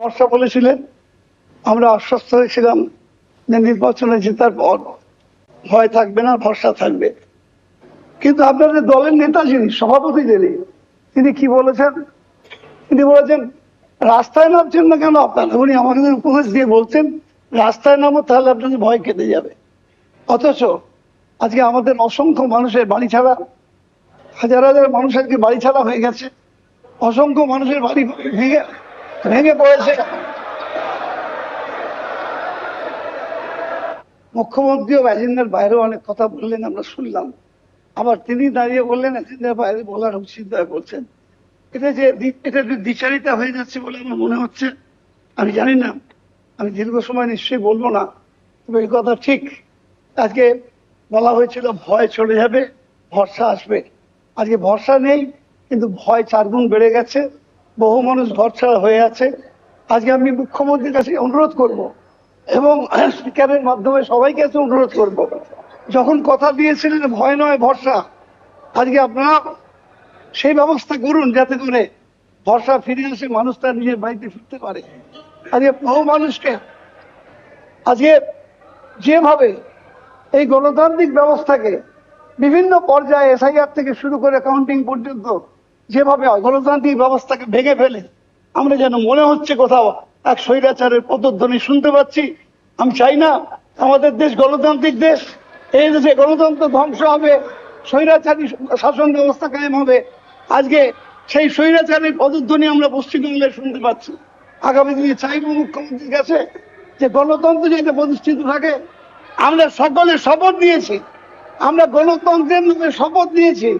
ভরসা বলেছিলেন, আমরা আশ্বস্ত হয়েছিলাম যে নির্বাচনে জেতার পর ভয় থাকবে না, ভরসা থাকবে। কিন্তু আপনাদের দলের নেতা যিনি সভাপতি যিনি, তিনি কি বলেছেন? তিনি বলেছেন রাস্তায় নামছেন না কেন আপনারা? উনি আমাদের উপদেশ দিয়ে বলছেন রাস্তায় নামো, তাহলে আপনাদের ভয় কেটে যাবে। অথচ আজকে আমাদের অসংখ্য মানুষের বাড়ি ছাড়া, হাজার হাজার মানুষ আজকে বাড়ি ছাড়া হয়ে গেছে, অসংখ্য মানুষের বাড়ি ভেঙে ভেঙে পড়েছে। মুখ্যমন্ত্রীও এজেন্ডার বাইরেও অনেক কথা বললেন, আমরা শুনলাম। আবার তিনি দাঁড়িয়ে বললেন এজেন্ডার বাইরে বলার উচিত নয় বলছেন। এটা যে দ্বিচারিতা হয়ে যাচ্ছে বলে আমার মনে হচ্ছে। আমি জানি না, আমি দীর্ঘ সময় নিশ্চয়ই বলবো না, তবে এই কথা ঠিক। আজকে বলা হয়েছিল ভয় চলে যাবে, ভরসা আসবে। আজকে ভরসা নেই, কিন্তু ভয় 4 গুণ বেড়ে গেছে। বহু মানুষ ঘর ছাড়া হয়ে আছে। আজকে আমি মুখ্যমন্ত্রীর কাছে অনুরোধ করব এবং স্পিকারের মাধ্যমে সবাইকে কাছে অনুরোধ করব, যখন কথা দিয়েছিলেন ভয় নয় ভরসা, আজকে আপনারা সেই ব্যবস্থা করুন যাতে করে ভরসা ফিরে আসে, মানুষ তার নিজের বাড়িতে ফিরতে পারে। আজকে বহু মানুষকে আজকে যেভাবে এই গণতান্ত্রিক ব্যবস্থাকে বিভিন্ন পর্যায়ে এসআইআর থেকে শুরু করে কাউন্টিং পর্যন্ত যেভাবে গণতান্ত্রিক ব্যবস্থাকে ভেঙে ফেলে আমরা যেন মনে হচ্ছে কোথাও এক স্বৈরাচারের পদধ্বনি শুনতে পাচ্ছি। আমি চাই না আমাদের দেশ গণতান্ত্রিক দেশ, এই দেশে গণতন্ত্র ধ্বংস হবে, স্বৈরাচারী শাসন ব্যবস্থা কায়েম হবে। আজকে সেই স্বৈরাচারের পদধ্বনি আমরা পশ্চিমবঙ্গে শুনতে পাচ্ছি। আগামী দিনে চাইব মুখ্যমন্ত্রীর কাছে যে গণতন্ত্র যাতে প্রতিষ্ঠিত থাকে। আমরা সকলে শপথ নিয়েছি, আমরা গণতন্ত্রের নামে শপথ নিয়েছি।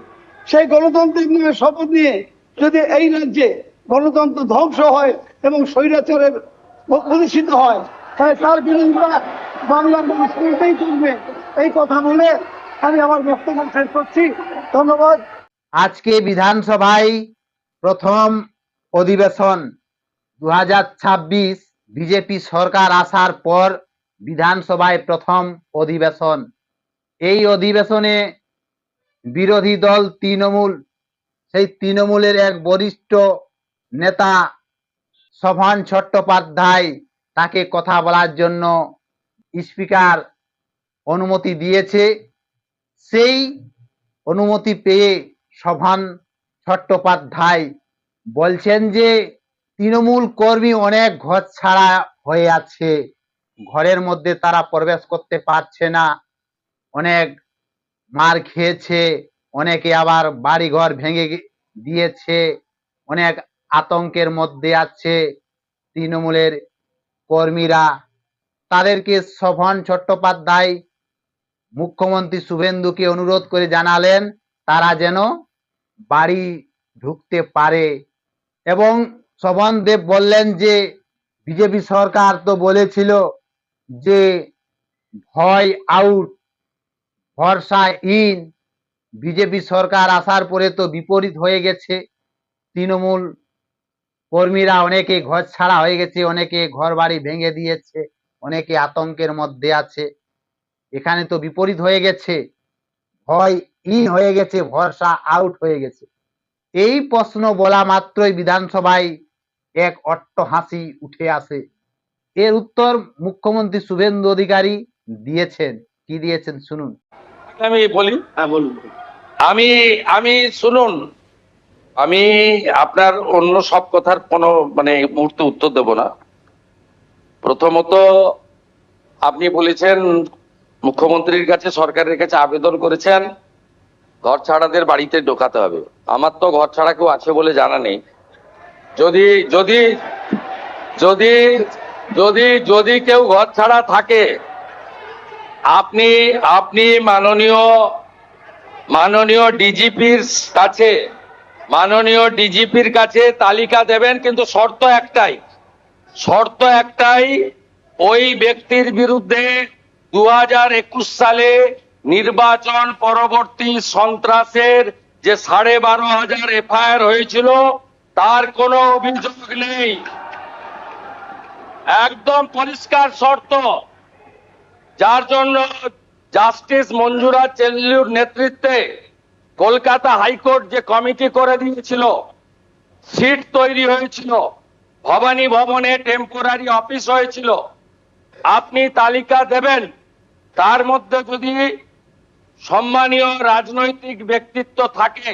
সেই গণতন্ত্রের নামে শপথ নিয়ে যদি এই রাজ্যে গণতন্ত্র ধ্বংস হয় এবং স্বৈরাচারের প্রতিষ্ঠিত হয়, তাহলে তার বিরোধিতা বাংলার মানুষ করতেই করবে। এই কথা বলে আমি আমার বক্তব্য শেষ করছি। ধন্যবাদ। আজকে বিধানসভায় প্রথম অধিবেশন 2026 বিজেপি সরকার আসার পর বিধানসভায় প্রথম অধিবেশন। এই অধিবেশনে বিরোধী দল তৃণমূল, সেই তৃণমূলের এক বরিষ্ঠ নেতা শোভন চট্টোপাধ্যায়, তাকে কথা বলার জন্য স্পিকার অনুমতি দিয়েছে। সেই অনুমতি পেয়ে শোভন চট্টোপাধ্যায় বলছেন যে তৃণমূল কর্মী অনেক ঘর ছাড়া হয়ে আছে, ঘরের মধ্যে তারা প্রবেশ করতে পারছে না, অনেক মার খেয়েছে, অনেকে আবার বাড়িঘর ভেঙে দিয়েছে, অনেক আতঙ্কের মধ্যে আছে তৃণমূলের কর্মীরা। তাদেরকে শোভন চট্টোপাধ্যায় মুখ্যমন্ত্রী শুভেন্দুকে অনুরোধ করে জানালেন তারা যেন বাড়ি ঢুকতে পারে। এবং শোভন দেব বললেন যে বিজেপি সরকার তো বলেছিল যে ভয় আউট, ভরসা ইন। বিজেপি সরকার আসার পরে তো বিপরীত হয়ে গেছে, তৃণমূল কর্মীরা অনেকে ঘর ছাড়া হয়ে গেছে, অনেকে ঘর বাড়ি ভেঙে দিয়েছে, অনেকে আতঙ্কের মধ্যে আছে। এখানে তো বিপরীত হয়ে গেছে, ভয় ইন হয়ে গেছে, ভরসা আউট হয়ে গেছে। এই প্রশ্ন বলা মাত্রই বিধানসভায় এক অট্টহাসি উঠে আসে। এর উত্তর মুখ্যমন্ত্রী শুভেন্দু অধিকারী দিয়েছেন। কি দিয়েছেন শুনুন। আমি বলি, হ্যাঁ বলুন। আমি শুনুন, আমি আপনার অন্য সব কথার কোনো মুহূর্তে উত্তর দেব না। প্রথমত আপনি বলেছেন মুখ্যমন্ত্রীর কাছে, সরকারের কাছে আবেদন করেছেন ঘর ছাড়াদের বাড়িতে ঢোকাতে হবে। আমার তো ঘর ছাড়া কেউ আছে বলে জানা নেই। যদি যদি যদি যদি যদি কেউ ঘর ছাড়া থাকে, আপনি আপনি মাননীয় ডিজিপির কাছে তালিকা দেবেন, কিন্তু শর্ত একটাই, ওই ব্যক্তির বিরুদ্ধে 2021 সালে নির্বাচন পরবর্তী সন্ত্রাসের যে 12,500 এফআইআর হয়েছিল তার কোনো অভিযোগ নেই। একদম পরিষ্কার শর্ত, যার জন্য জাস্টিস মঞ্জুরা চেল্লুর নেতৃত্বে কলকাতা হাইকোর্ট যে কমিটি করে দিয়েছিল, সিট তৈরি হয়েছিল, ভবানী ভবনে টেম্পোরারি অফিস হয়েছিল, আপনি তালিকা দেবেন। তার মধ্যে যদি সম্মানীয় রাজনৈতিক ব্যক্তিত্ব থাকে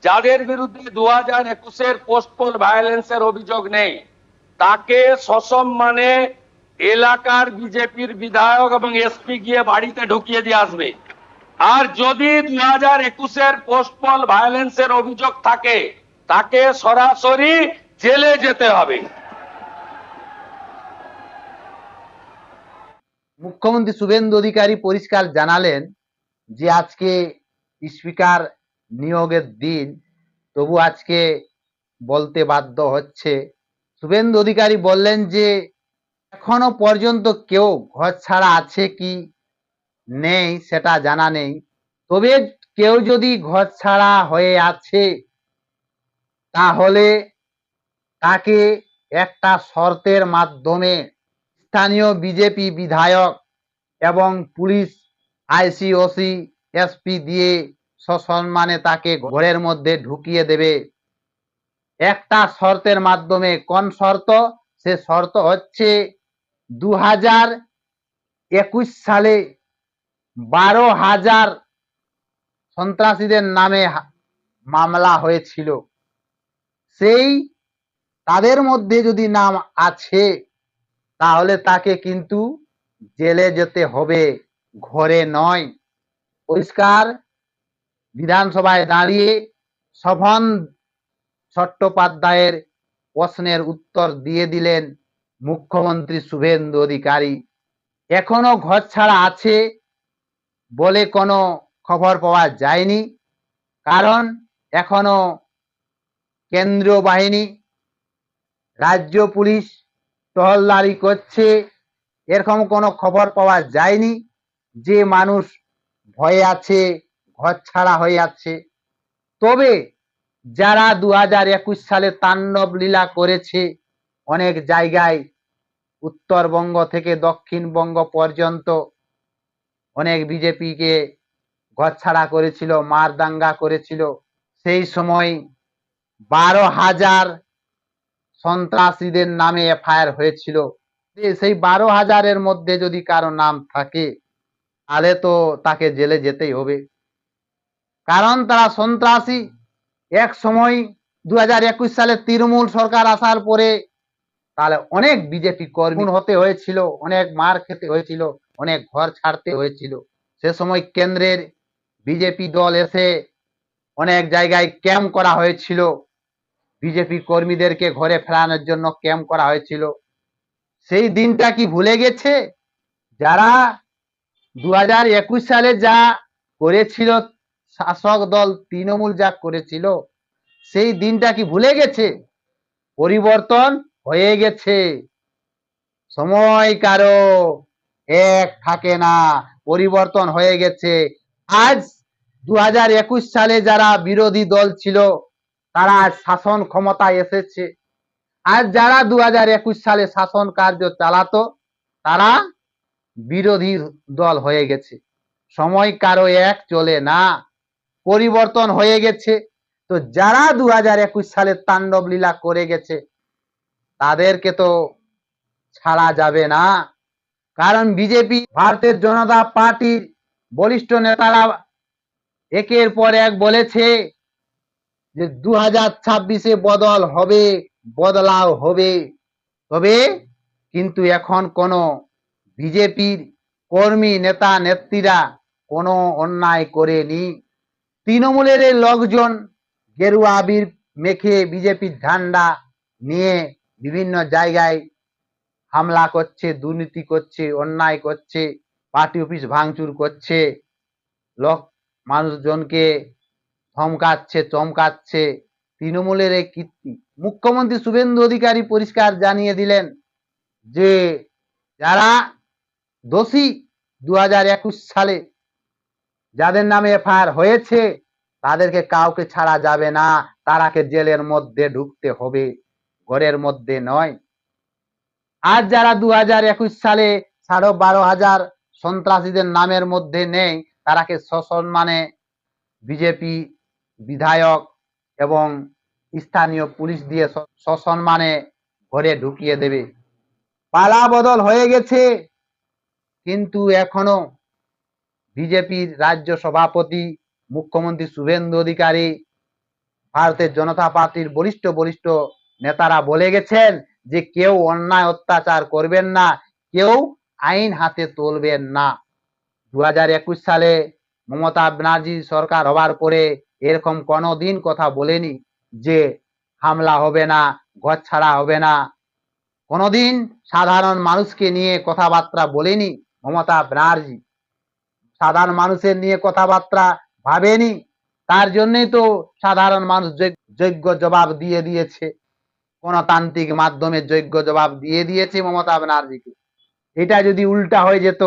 যাদের বিরুদ্ধে 2021-এর পোস্টপোল ভায়োলেন্সের অভিযোগ নেই, তাকে সসম্মানে এলাকার বিজেপির বিধায়ক এবং এসপি গিয়ে বাড়িতে ঢুকিয়ে দিয়ে আসবে। আর যদি 2021-এর পোস্টপোল ভায়োলেন্সের অভিযোগ থাকে, তাকে সরাসরি জেলে যেতে হবে। মুখ্যমন্ত্রী শুভেন্দু অধিকারী পরিষ্কার জানালেন যে আজকে স্পিকার নিয়োগের দিন, তবু আজকে বলতে বাধ্য হচ্ছে। শুভেন্দু অধিকারী বললেন যে এখনো পর্যন্ত কেউ ঘর ছাড়া আছে কি নেই সেটা জানা নেই, তবে কেউ যদি ঘর ছাড়া হয়ে আছে তাহলে তাকে একটা শর্তের মাধ্যমে স্থানীয় বিজেপি বিধায়ক এবং পুলিশ আইসিওসি এসপি দিয়ে সসম্মানে তাকে ঘরের মধ্যে ঢুকিয়ে দেবে একটা শর্তের মাধ্যমে। কোন শর্ত? সে শর্ত হচ্ছে 2021 সালে 12,000 সন্ত্রাসীদের নামে মামলা হয়েছিল, সেই তাদের মধ্যে যদি নাম আছে তাহলে তাকে কিন্তু জেলে যেতে হবে, ঘরে নয়। পরিষ্কার বিধানসভায় দাঁড়িয়ে শোভন চট্টোপাধ্যায়ের প্রশ্নের উত্তর দিয়ে দিলেন মুখ্যমন্ত্রী শুভেন্দু অধিকারী। এখনো ঘর ছাড়া আছে বলে কোনো খবর পাওয়া যায়নি, কারণ এখনো কেন্দ্রীয় বাহিনী, রাজ্য পুলিশ টহলদারি করছে। এরকম কোনো খবর পাওয়া যায়নি যে মানুষ ভয়ে আছে, ঘর ছাড়া হয়ে আছে। তবে যারা 2021 সালে তাণ্ডব লীলা করেছে অনেক জায়গায়, উত্তরবঙ্গ থেকে দক্ষিণবঙ্গ পর্যন্ত অনেক বিজেপিকে ঘরছাড়া করেছিল, মারদাঙ্গা করেছিল, সেই সময় 12,000 সন্ত্রাসীদের নামে এফআইআর হয়েছিল। সেই 12,000-এর মধ্যে যদি কারো নাম থাকে তাহলে তো তাকে জেলে যেতেই হবে, কারণ তারা সন্ত্রাসী। এক সময় 2021 সালে তৃণমূল সরকার আসার পরে তাহলে অনেক বিজেপি কর্মী হতে হয়েছিল, অনেক মার খেতে হয়েছিল, অনেক ঘর ছাড়তে হয়েছিল। সে সময় কেন্দ্রের বিজেপি দল এসে অনেক জায়গায় ক্যাম্প করা হয়েছিল, বিজেপি কর্মীদেরকে ঘরে ফেরানোর জন্য ক্যাম্প করা হয়েছিল। সেই দিনটা কি ভুলে গেছে? যারা 2021 সালে যা করেছিল শাসক দল তৃণমূল, যা করেছিল, সেই দিনটা কি ভুলে গেছে? পরিবর্তন হয়ে গেছে, সময় কারো এক থাকে না, পরিবর্তন হয়ে গেছে। আজ 2021 সালে যারা বিরোধী দল ছিল তারা শাসন ক্ষমতায় এসেছে, আর যারা 2021 সালে শাসন কার্য চালাতো তারা বিরোধী দল হয়ে গেছে। সময় কারো এক চলে না, পরিবর্তন হয়ে গেছে। তো যারা 2021 সালে তাণ্ডব লীলা করে গেছে তাদেরকে তো ছাড়া যাবে না, কারণ বিজেপি, ভারতের জনতা পার্টির বরিষ্ঠ নেতারা একের পর এক বলেছে যে 2026-এ বদল হবে, বদলাও হবে। তবে কিন্তু এখন কোনো বিজেপির কর্মী, নেতা নেত্রীরা কোনো অন্যায় করেনি। তৃণমূলের এই লোকজন গেরুয়া আবির মেখে বিজেপির ঝান্ডা নিয়ে বিভিন্ন জায়গায় হামলা করছে, দুর্নীতি করছে, অন্যায় করছে, পার্টি অফিস ভাঙচুর করছে, লোক মানুষজনকে ধমকাচ্ছে, চমকাচ্ছে। তৃণমূলের এই কীর্তি মুখ্যমন্ত্রী শুভেন্দু অধিকারী পরিষ্কার জানিয়ে দিলেন যে যারা দোষী 2021 সালে যাদের নামে এফআইআর হয়েছে তাদেরকে কাউকে ছাড়া যাবে না, তারাকে জেলের মধ্যে ঢুকতে হবে, ঘরের মধ্যে নয়। আর যারা 2021 সালে 12,500 সন্ত্রাসীদের নামের মধ্যে নেই তারাকে সসম্মানে বিজেপি বিধায়ক এবং স্থানীয় পুলিশ দিয়ে সসম্মানে ঘরে ঢুকিয়ে দেবে। পালা বদল হয়ে গেছে, কিন্তু এখনো বিজেপির রাজ্য সভাপতি মুখ্যমন্ত্রী শুভেন্দু অধিকারী, ভারতের জনতা পার্টির বরিষ্ঠ বরিষ্ঠ নেতারা বলে গেছেন যে কেউ অন্যায় অত্যাচার করবেন না, কেউ আইন হাতে তুলবেন না। 2021 সালে মমতা ব্যানার্জি সরকার হবার পরে এরকম কোনোদিন কথা বলেনি যে হামলা হবে না, ঘর ছাড়া হবে না। কোনোদিন সাধারণ মানুষকে নিয়ে কথাবার্তা বলেনি মমতা ব্যানার্জি। সাধারণ মানুষের নিয়ে কথাবার্তা ভাবেনি, তার জন্যই তো সাধারণ মানুষ যোগ্য জবাব দিয়ে দিয়েছে, গণতান্ত্রিক মাধ্যমে যোগ্য জবাব দিয়ে দিয়েছে মমতা ব্যানার্জিকে। এটা যদি উল্টা হয়ে যেত,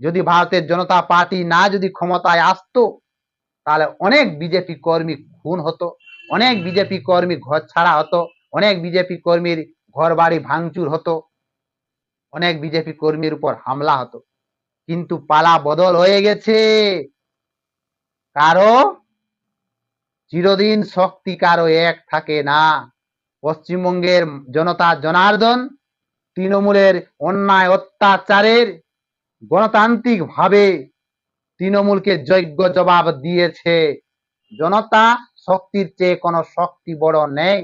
যদি ভারতের জনতা পার্টি না যদি ক্ষমতায় আসতো, তাহলে অনেক বিজেপি কর্মী খুন হতো, অনেক বিজেপি কর্মী ঘর ছাড়া হতো, অনেক বিজেপি কর্মীর ঘর বাড়ি ভাঙচুর হতো, অনেক বিজেপি কর্মীর উপর হামলা হতো। কিন্তু পালা বদল হয়ে গেছে। কারো চিরদিন শক্তি কারো এক থাকে না। পশ্চিমবঙ্গের জনতা জনার্দন তৃণমূলের অন্যায় অত্যাচারের গণতান্ত্রিক ভাবে তৃণমূলকে যোগ্য জবাব দিয়েছে। জনতা শক্তির চেয়ে কোনো শক্তি বড় নেই।